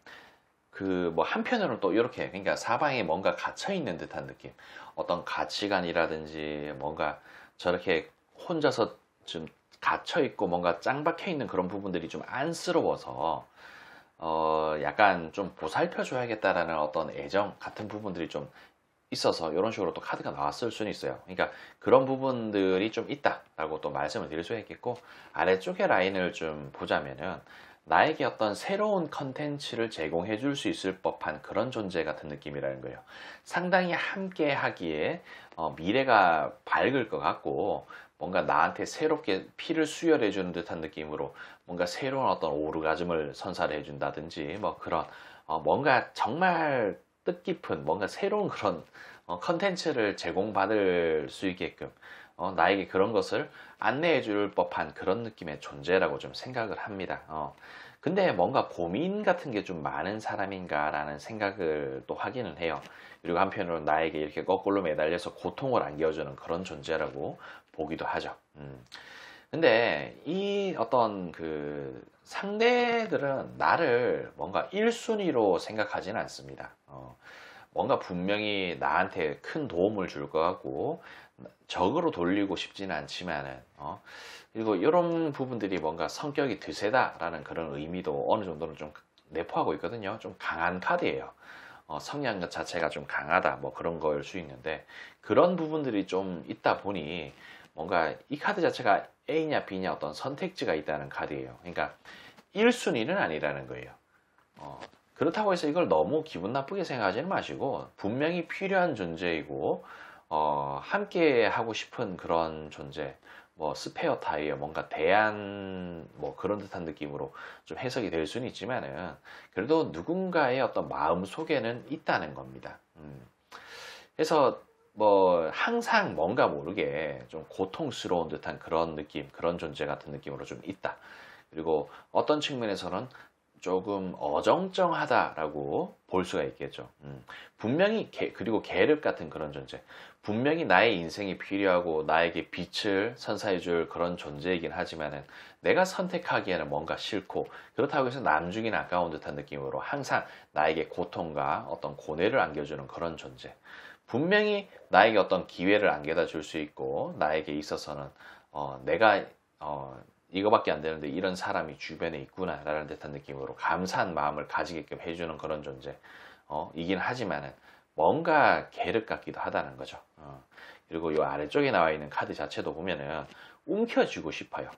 그 뭐 한편으로는 또 이렇게, 그러니까 사방에 뭔가 갇혀 있는 듯한 느낌. 어떤 가치관이라든지 뭔가 저렇게 혼자서 좀 갇혀 있고 뭔가 짱 박혀 있는 그런 부분들이 좀 안쓰러워서 약간 좀 보살펴 줘야겠다라는 어떤 애정 같은 부분들이 좀 있어서 이런 식으로 또 카드가 나왔을 수는 있어요. 그러니까 그런 부분들이 좀 있다라고 또 말씀을 드릴 수 있겠고, 아래쪽에 라인을 좀 보자면은 나에게 어떤 새로운 컨텐츠를 제공해 줄 수 있을 법한 그런 존재 같은 느낌이라는 거예요. 상당히 함께 하기에 미래가 밝을 것 같고, 뭔가 나한테 새롭게 피를 수혈해 주는 듯한 느낌으로 뭔가 새로운 어떤 오르가즘을 선사를 해 준다든지, 뭐 그런 뭔가 정말 뜻깊은 뭔가 새로운 그런 컨텐츠를 제공받을 수 있게끔 나에게 그런 것을 안내해 줄 법한 그런 느낌의 존재라고 좀 생각을 합니다. 근데 뭔가 고민 같은 게 좀 많은 사람인가라는 생각을 또 하기는 해요. 그리고 한편으로 나에게 이렇게 거꾸로 매달려서 고통을 안겨주는 그런 존재라고 보기도 하죠. 근데 이 어떤 그 상대들은 나를 뭔가 1순위로 생각하지는 않습니다. 뭔가 분명히 나한테 큰 도움을 줄 것 같고 적으로 돌리고 싶지는 않지만은 그리고 이런 부분들이 뭔가 성격이 드세다라는 그런 의미도 어느 정도는 좀 내포하고 있거든요. 좀 강한 카드예요. 성향 자체가 좀 강하다 뭐 그런 걸 수 있는데, 그런 부분들이 좀 있다 보니 뭔가 이 카드 자체가 A냐 B냐 어떤 선택지가 있다는 카드예요. 그러니까 1순위는 아니라는 거예요. 그렇다고 해서 이걸 너무 기분 나쁘게 생각하지는 마시고, 분명히 필요한 존재이고 함께 하고 싶은 그런 존재, 뭐 스페어 타이어, 뭔가 대안 뭐 그런 듯한 느낌으로 좀 해석이 될 수는 있지만은, 그래도 누군가의 어떤 마음 속에는 있다는 겁니다. 그래서 뭐 항상 뭔가 모르게 좀 고통스러운 듯한 그런 느낌, 그런 존재 같은 느낌으로 좀 있다. 그리고 어떤 측면에서는 조금 어정쩡하다라고 볼 수가 있겠죠. 분명히 그리고 계륵 같은 그런 존재, 분명히 나의 인생이 필요하고 나에게 빛을 선사해줄 그런 존재이긴 하지만은, 내가 선택하기에는 뭔가 싫고, 그렇다고 해서 남주긴 아까운 듯한 느낌으로 항상 나에게 고통과 어떤 고뇌를 안겨주는 그런 존재. 분명히 나에게 어떤 기회를 안겨다 줄 수 있고, 나에게 있어서는 내가 이거밖에 안 되는데 이런 사람이 주변에 있구나 라는 듯한 느낌으로 감사한 마음을 가지게끔 해주는 그런 존재 이긴 하지만은 뭔가 계륵 같기도 하다는 거죠. 그리고 이 아래쪽에 나와 있는 카드 자체도 보면은 움켜쥐고 싶어요.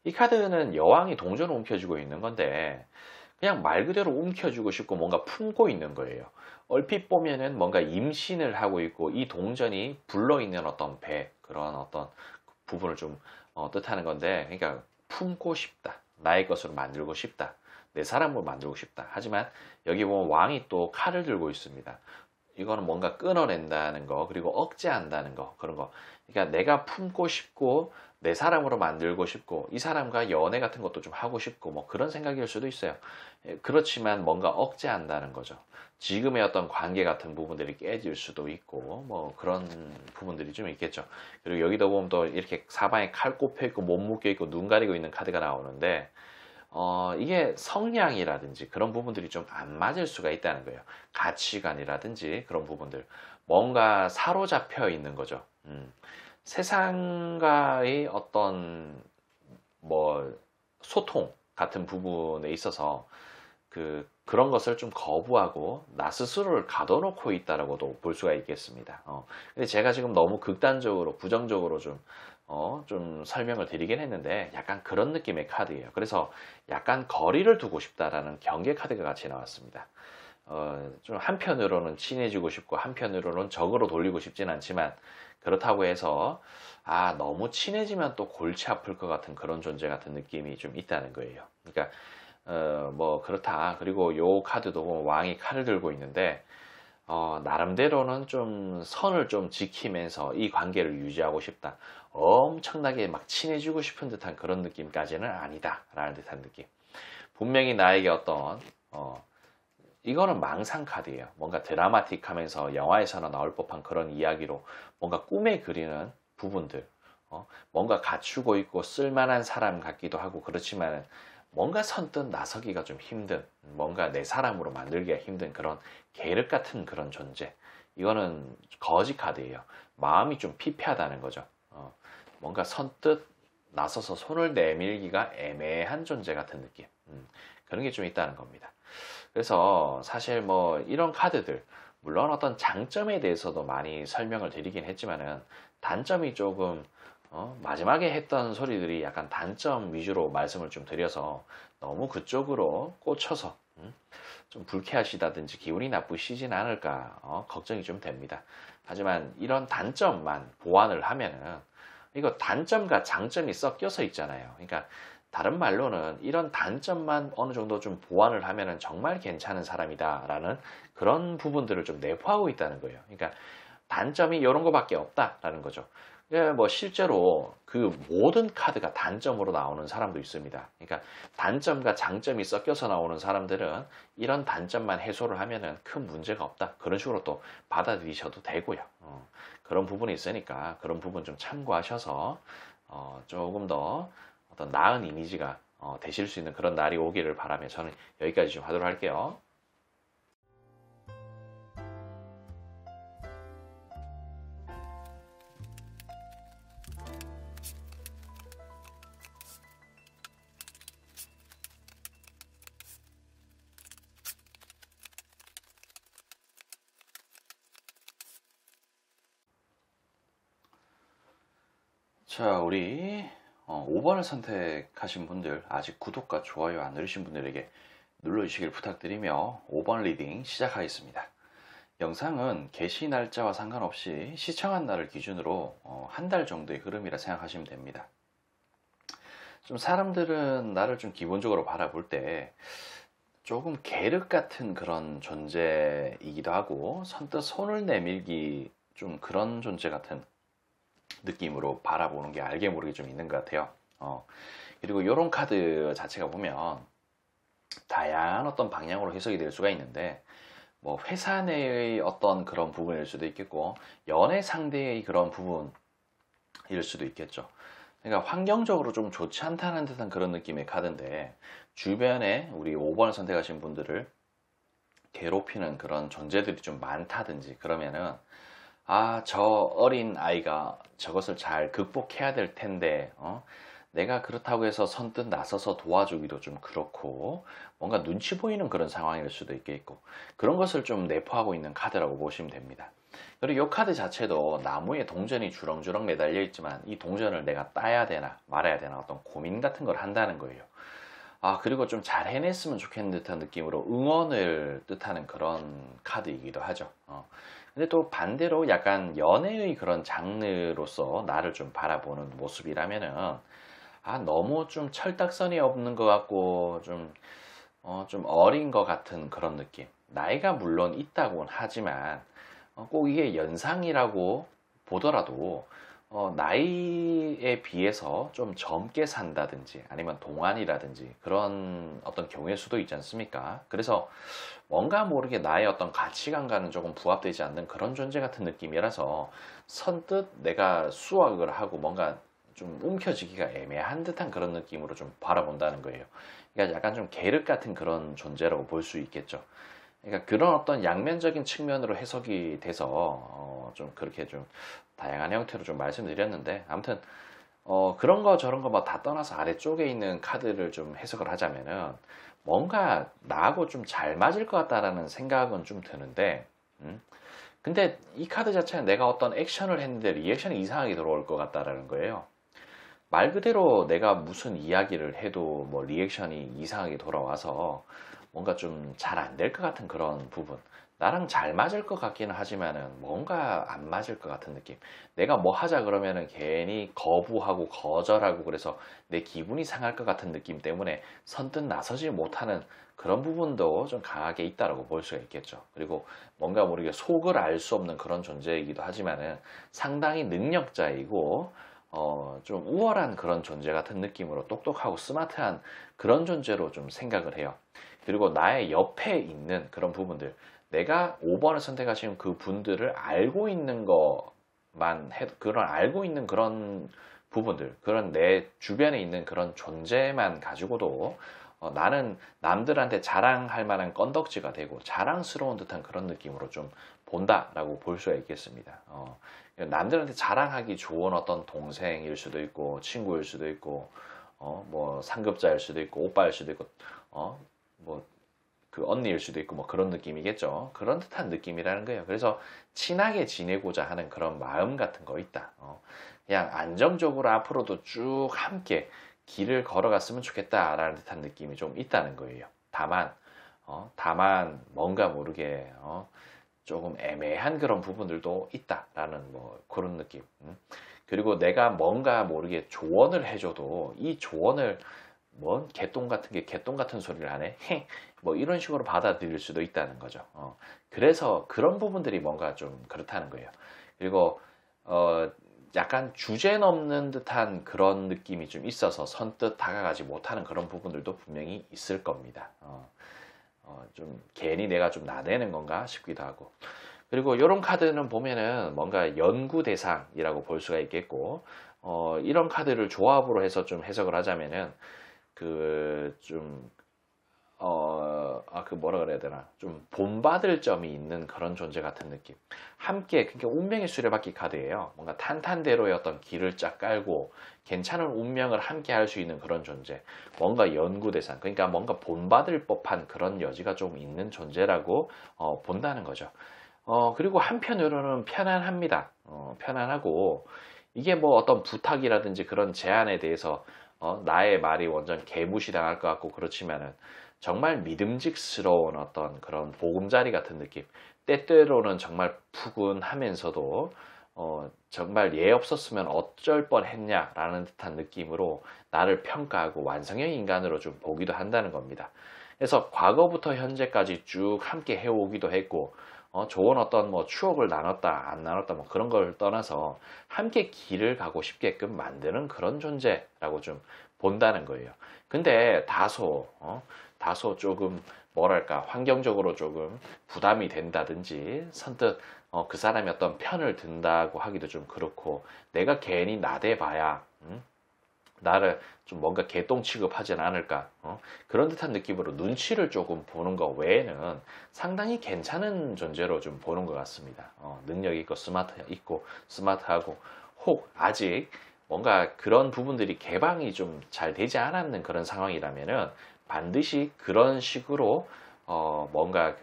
이 카드는 여왕이 동전을 움켜쥐고 있는 건데, 그냥 말 그대로 움켜쥐고 싶고 뭔가 품고 있는 거예요. 얼핏 보면은 뭔가 임신을 하고 있고, 이 동전이 불러있는 어떤 배, 그런 어떤 부분을 좀 뜻하는 건데, 그러니까 품고 싶다, 나의 것으로 만들고 싶다, 내 사람으로 만들고 싶다. 하지만 여기 보면 왕이 또 칼을 들고 있습니다. 이거는 뭔가 끊어낸다는 거, 그리고 억제한다는 거, 그런 거. 그러니까 내가 품고 싶고 내 사람으로 만들고 싶고, 이 사람과 연애 같은 것도 좀 하고 싶고 뭐 그런 생각일 수도 있어요. 그렇지만 뭔가 억제한다는 거죠. 지금의 어떤 관계 같은 부분들이 깨질 수도 있고 뭐 그런 부분들이 좀 있겠죠. 그리고 여기도 보면 또 이렇게 사방에 칼 꼽혀 있고 못 묶여 있고 눈 가리고 있는 카드가 나오는데, 이게 성향이라든지 그런 부분들이 좀 안 맞을 수가 있다는 거예요. 가치관이라든지 그런 부분들. 뭔가 사로잡혀 있는 거죠. 세상과의 어떤 뭐 소통 같은 부분에 있어서 그런 것을 좀 거부하고 나 스스로를 가둬놓고 있다라고도 볼 수가 있겠습니다. 근데 제가 지금 너무 극단적으로 부정적으로 좀 설명을 드리긴 했는데 약간 그런 느낌의 카드예요. 그래서 약간 거리를 두고 싶다라는 경계 카드가 같이 나왔습니다. 좀 한편으로는 친해지고 싶고 한편으로는 적으로 돌리고 싶진 않지만 그렇다고 해서 너무 친해지면 또 골치 아플 것 같은 그런 존재 같은 느낌이 좀 있다는 거예요. 그러니까 뭐 그렇다. 그리고 요 카드도 왕이 칼을 들고 있는데 나름대로는 좀 선을 좀 지키면서 이 관계를 유지하고 싶다. 엄청나게 막 친해지고 싶은 듯한 그런 느낌까지는 아니다 라는 듯한 느낌. 분명히 나에게 이거는 망상 카드예요. 뭔가 드라마틱하면서 영화에서나 나올 법한 그런 이야기로 뭔가 꿈에 그리는 부분들, 뭔가 갖추고 있고 쓸만한 사람 같기도 하고 그렇지만 뭔가 선뜻 나서기가 좀 힘든, 뭔가 내 사람으로 만들기가 힘든 그런 계륵 같은 그런 존재. 이거는 거지 카드예요. 마음이 좀 피폐하다는 거죠. 뭔가 선뜻 나서서 손을 내밀기가 애매한 존재 같은 느낌. 그런 게 좀 있다는 겁니다. 그래서 사실 뭐 이런 카드들, 물론 어떤 장점에 대해서도 많이 설명을 드리긴 했지만은 단점이 조금 마지막에 했던 소리들이 약간 단점 위주로 말씀을 좀 드려서 너무 그쪽으로 꽂혀서 좀 불쾌하시다든지 기분이 나쁘시진 않을까 걱정이 좀 됩니다. 하지만 이런 단점만 보완을 하면은 이거 단점과 장점이 섞여서 있잖아요. 그러니까 다른 말로는 이런 단점만 어느 정도 좀 보완을 하면은 정말 괜찮은 사람이다라는 그런 부분들을 좀 내포하고 있다는 거예요. 그러니까 단점이 이런 거밖에 없다라는 거죠. 뭐 실제로 그 모든 카드가 단점으로 나오는 사람도 있습니다. 그러니까 단점과 장점이 섞여서 나오는 사람들은 이런 단점만 해소를 하면은 큰 문제가 없다. 그런 식으로 또 받아들이셔도 되고요. 그런 부분이 있으니까 그런 부분 좀 참고하셔서 조금 더 어떤 나은 이미지가 되실 수 있는 그런 날이 오기를 바라며 저는 여기까지 좀 하도록 할게요. 자, 우리 5번을 선택하신 분들, 아직 구독과 좋아요 안 누르신 분들에게 눌러주시길 부탁드리며 5번 리딩 시작하겠습니다. 영상은 게시 날짜와 상관없이 시청한 날을 기준으로 한 달 정도의 흐름이라 생각하시면 됩니다. 좀 사람들은 나를 좀 기본적으로 바라볼 때 조금 계륵 같은 그런 존재이기도 하고 선뜻 손을 내밀기 좀 그런 존재 같은 느낌으로 바라보는 게 알게 모르게 좀 있는 것 같아요. 그리고 이런 카드 자체가 보면 다양한 어떤 방향으로 해석이 될 수가 있는데 뭐 회사 내의 어떤 그런 부분일 수도 있겠고 연애 상대의 그런 부분일 수도 있겠죠. 그러니까 환경적으로 좀 좋지 않다는 듯한 그런 느낌의 카드인데 주변에 우리 5번을 선택하신 분들을 괴롭히는 그런 존재들이 좀 많다든지 그러면은 저 어린 아이가 저것을 잘 극복해야 될 텐데, 내가 그렇다고 해서 선뜻 나서서 도와주기도 좀 그렇고, 뭔가 눈치 보이는 그런 상황일 수도 있겠고, 그런 것을 좀 내포하고 있는 카드라고 보시면 됩니다. 그리고 이 카드 자체도 나무에 동전이 주렁주렁 매달려 있지만, 이 동전을 내가 따야 되나 말아야 되나 어떤 고민 같은 걸 한다는 거예요. 그리고 좀 잘 해냈으면 좋겠는 듯한 느낌으로 응원을 뜻하는 그런 카드이기도 하죠. 근데 또 반대로 약간 연애의 그런 장르로서 나를 좀 바라보는 모습이라면은 너무 좀 철딱선이 없는 것 같고 좀 어린 것 같은 그런 느낌. 나이가 물론 있다고는 하지만 꼭 이게 연상이라고 보더라도 나이에 비해서 좀 젊게 산다든지 아니면 동안이라든지 그런 어떤 경우일 수도 있지 않습니까? 그래서 뭔가 모르게 나의 어떤 가치관과는 조금 부합되지 않는 그런 존재 같은 느낌이라서 선뜻 내가 수확을 하고 뭔가 좀 움켜쥐기가 애매한 듯한 그런 느낌으로 좀 바라본다는 거예요. 그러니까 약간 좀 계륵 같은 그런 존재라고 볼 수 있겠죠. 그러니까 그런 어떤 양면적인 측면으로 해석이 돼서 좀 그렇게 좀 다양한 형태로 좀 말씀드렸는데 아무튼 그런 거 저런 거 뭐 다 떠나서 아래쪽에 있는 카드를 좀 해석을 하자면은 뭔가 나하고 좀 잘 맞을 것 같다라는 생각은 좀 드는데, 근데 이 카드 자체는 내가 어떤 액션을 했는데 리액션이 이상하게 들어올 것 같다라는 거예요. 말 그대로 내가 무슨 이야기를 해도 뭐 리액션이 이상하게 돌아와서 뭔가 좀 잘 안 될 것 같은 그런 부분. 나랑 잘 맞을 것 같기는 하지만은 뭔가 안 맞을 것 같은 느낌. 내가 뭐 하자 그러면은 괜히 거부하고 거절하고 그래서 내 기분이 상할 것 같은 느낌 때문에 선뜻 나서지 못하는 그런 부분도 좀 강하게 있다라고 볼 수가 있겠죠. 그리고 뭔가 모르게 속을 알 수 없는 그런 존재이기도 하지만은 상당히 능력자이고 좀 우월한 그런 존재 같은 느낌으로 똑똑하고 스마트한 그런 존재로 좀 생각을 해요. 그리고 나의 옆에 있는 그런 부분들, 내가 5번을 선택하신 그 분들을 알고 있는 것만 해도, 그런 알고 있는 그런 부분들, 그런 내 주변에 있는 그런 존재만 가지고도 나는 남들한테 자랑할 만한 건덕지가 되고 자랑스러운 듯한 그런 느낌으로 좀 본다라고 볼 수가 있겠습니다. 남들한테 자랑하기 좋은 어떤 동생일 수도 있고 친구일 수도 있고 뭐 상급자일 수도 있고 오빠일 수도 있고 뭐 그 언니일 수도 있고 뭐 그런 느낌이겠죠. 그런 듯한 느낌이라는 거예요. 그래서 친하게 지내고자 하는 그런 마음 같은 거 있다. 그냥 안정적으로 앞으로도 쭉 함께 길을 걸어갔으면 좋겠다라는 듯한 느낌이 좀 있다는 거예요. 다만 뭔가 모르게 조금 애매한 그런 부분들도 있다라는 뭐 그런 느낌. 그리고 내가 뭔가 모르게 조언을 해줘도 이 조언을 뭔 개똥 같은 게 개똥 같은 소리를 하네. 뭐 이런 식으로 받아들일 수도 있다는 거죠. 그래서 그런 부분들이 뭔가 좀 그렇다는 거예요. 그리고 약간 주제 넘는 듯한 그런 느낌이 좀 있어서 선뜻 다가가지 못하는 그런 부분들도 분명히 있을 겁니다. 좀 괜히 내가 좀 나대는 건가 싶기도 하고. 그리고 이런 카드는 보면은 뭔가 연구 대상이라고 볼 수가 있겠고, 이런 카드를 조합으로 해서 좀 해석을 하자면은 그 좀 그 뭐라 그래야 되나, 좀 본받을 점이 있는 그런 존재 같은 느낌. 함께, 그러니까 운명의 수레바퀴 카드예요. 뭔가 탄탄대로의 어떤 길을 쫙 깔고 괜찮은 운명을 함께 할 수 있는 그런 존재. 뭔가 연구 대상, 그러니까 뭔가 본받을 법한 그런 여지가 좀 있는 존재라고 본다는 거죠. 그리고 한편으로는 편안합니다. 편안하고 이게 뭐 어떤 부탁이라든지 그런 제안에 대해서 나의 말이 완전 개무시당할 것 같고 그렇지만은 정말 믿음직스러운 어떤 그런 보금자리 같은 느낌. 때때로는 정말 푸근하면서도 정말 얘 없었으면 어쩔 뻔했냐라는 듯한 느낌으로 나를 평가하고 완성형 인간으로 좀 보기도 한다는 겁니다. 그래서 과거부터 현재까지 쭉 함께 해오기도 했고 좋은 어떤 뭐 추억을 나눴다 안 나눴다 뭐 그런 걸 떠나서 함께 길을 가고 싶게끔 만드는 그런 존재라고 좀 본다는 거예요. 근데 다소 조금 뭐랄까 환경적으로 조금 부담이 된다든지 선뜻 그 사람이 어떤 편을 든다고 하기도 좀 그렇고 내가 괜히 나대봐야 나를 좀 뭔가 개똥 취급하진 않을까 그런 듯한 느낌으로 눈치를 조금 보는 것 외에는 상당히 괜찮은 존재로 좀 보는 것 같습니다. 능력 있고 스마트하고 혹 아직 뭔가 그런 부분들이 개방이 좀 잘 되지 않았는 그런 상황이라면은 반드시 그런 식으로 뭔가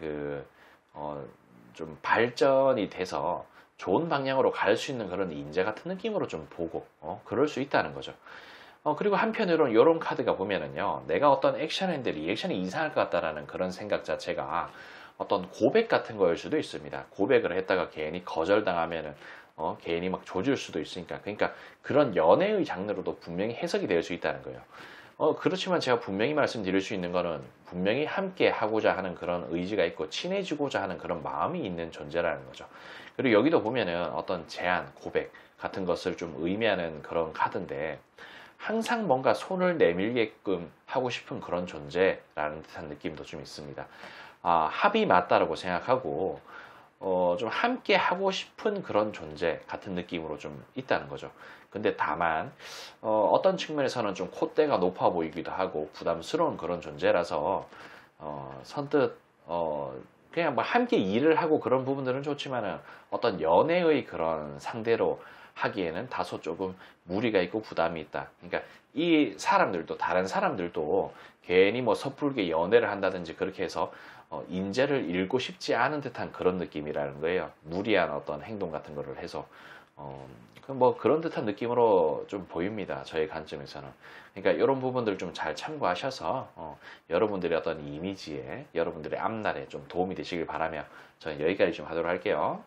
좀 발전이 돼서 좋은 방향으로 갈 수 있는 그런 인재 같은 느낌으로 좀 보고 그럴 수 있다는 거죠. 그리고 한편으로는 이런 카드가 보면은요, 내가 어떤 액션을 했는데 리액션이 이상할 것 같다라는 그런 생각 자체가 어떤 고백 같은 거일 수도 있습니다. 고백을 했다가 괜히 거절당하면은 괜히 막 조질 수도 있으니까. 그러니까 그런 연애의 장르로도 분명히 해석이 될 수 있다는 거예요. 그렇지만 제가 분명히 말씀드릴 수 있는 거는 분명히 함께 하고자 하는 그런 의지가 있고 친해지고자 하는 그런 마음이 있는 존재라는 거죠. 그리고 여기도 보면은 어떤 제안, 고백 같은 것을 좀 의미하는 그런 카드인데 항상 뭔가 손을 내밀게끔 하고 싶은 그런 존재라는 듯한 느낌도 좀 있습니다. 합이 맞다라고 생각하고 좀 함께 하고 싶은 그런 존재 같은 느낌으로 좀 있다는 거죠. 근데 다만 어떤 측면에서는 좀 콧대가 높아 보이기도 하고 부담스러운 그런 존재라서 선뜻 그냥 뭐 함께 일을 하고 그런 부분들은 좋지만은 어떤 연애의 그런 상대로 하기에는 다소 조금 무리가 있고 부담이 있다. 그러니까 이 사람들도 다른 사람들도 괜히 뭐 섣불게 연애를 한다든지 그렇게 해서 인재를 잃고 싶지 않은 듯한 그런 느낌이라는 거예요. 무리한 어떤 행동 같은 거를 해서 뭐 그런 듯한 느낌으로 좀 보입니다. 저의 관점에서는. 그러니까 이런 부분들 좀 잘 참고하셔서 여러분들의 어떤 이미지에 여러분들의 앞날에 좀 도움이 되시길 바라며 저는 여기까지 좀 하도록 할게요.